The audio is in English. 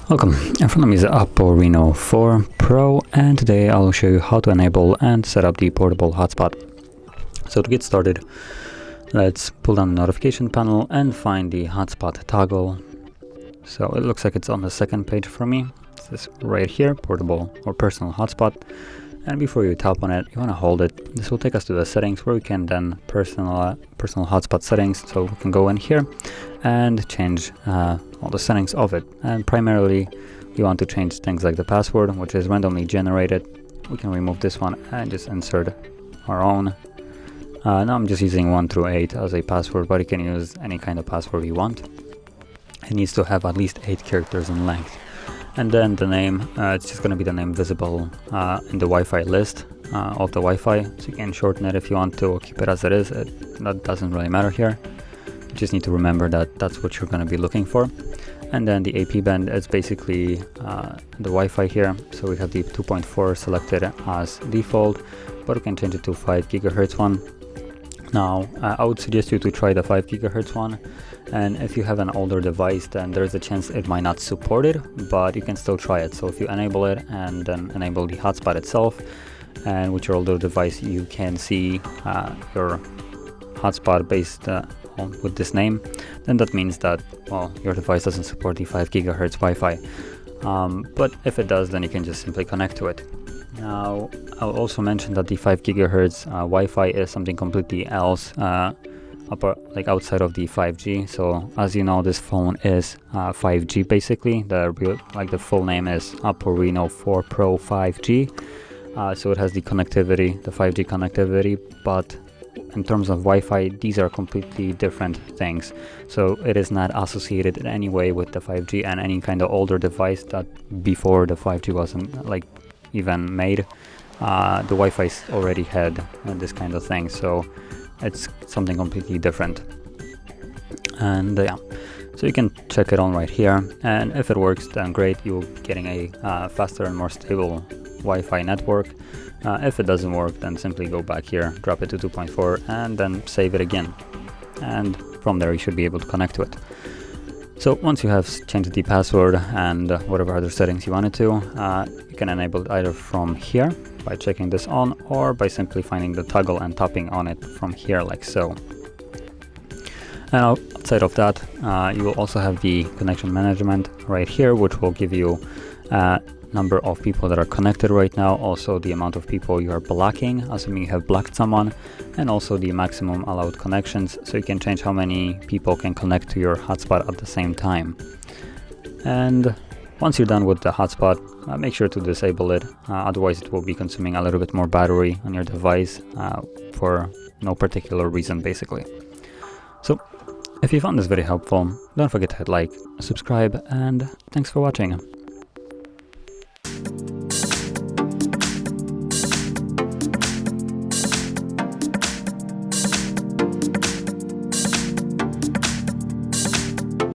Welcome, in front of me is the OPPO Reno 4 Pro, and today I'll show you how to enable and set up the portable hotspot. So to get started, let's pull down the notification panel and find the hotspot toggle. So it looks like it's on the second page for me. It's this right here, portable or personal hotspot. And before you tap on it, you want to hold it. This will take us to the settings where we can then personal hotspot settings. So we can go in here and change all the settings of it. And primarily, we want to change things like the password, which is randomly generated. We can remove this one and just insert our own. Now I'm just using 1 through 8 as a password, but you can use any kind of password you want. It needs to have at least 8 characters in length. And then the name, it's just going to be the name visible in the Wi-Fi list of the Wi-Fi. So you can shorten it if you want to, or keep it as it is. That doesn't really matter here. You just need to remember that that's what you're going to be looking for. And then the AP band is basically the Wi-Fi here. So we have the 2.4 selected as default, but we can change it to 5 gigahertz one. Now, I would suggest you to try the 5 gigahertz one, and if you have an older device, then there's a chance it might not support it, but you can still try it. So if you enable it and then enable the hotspot itself, and with your older device you can see your hotspot based with this name, then that means that, well, your device doesn't support the 5 gigahertz Wi-Fi. But if it does, then you can just simply connect to it. Now, I'll also mention that the 5 gigahertz Wi-Fi is something completely else, like outside of the 5G. So as you know, this phone is 5G basically. The full name is OPPO Reno 4 Pro 5G. So it has the connectivity, the 5G connectivity, but in terms of Wi-Fi, these are completely different things. So it is not associated in any way with the 5G, and any kind of older device that before the 5G wasn't like even made, the Wi-Fi already had this kind of thing, so it's something completely different. And yeah, so you can check it on right here, and if it works, then great, you're getting a faster and more stable Wi-Fi network. If it doesn't work, then simply go back here, drop it to 2.4, and then save it again, and from there you should be able to connect to it. So once you have changed the password and whatever other settings you wanted to, you can enable it either from here by checking this on, or by simply finding the toggle and tapping on it from here like so. And outside of that, you will also have the connection management right here, which will give you number of people that are connected right now, also the amount of people you are blocking, assuming you have blocked someone, and also the maximum allowed connections, so you can change how many people can connect to your hotspot at the same time. And once you're done with the hotspot, make sure to disable it, otherwise it will be consuming a little bit more battery on your device for no particular reason basically. So if you found this very helpful, don't forget to hit like, subscribe, and thanks for watching.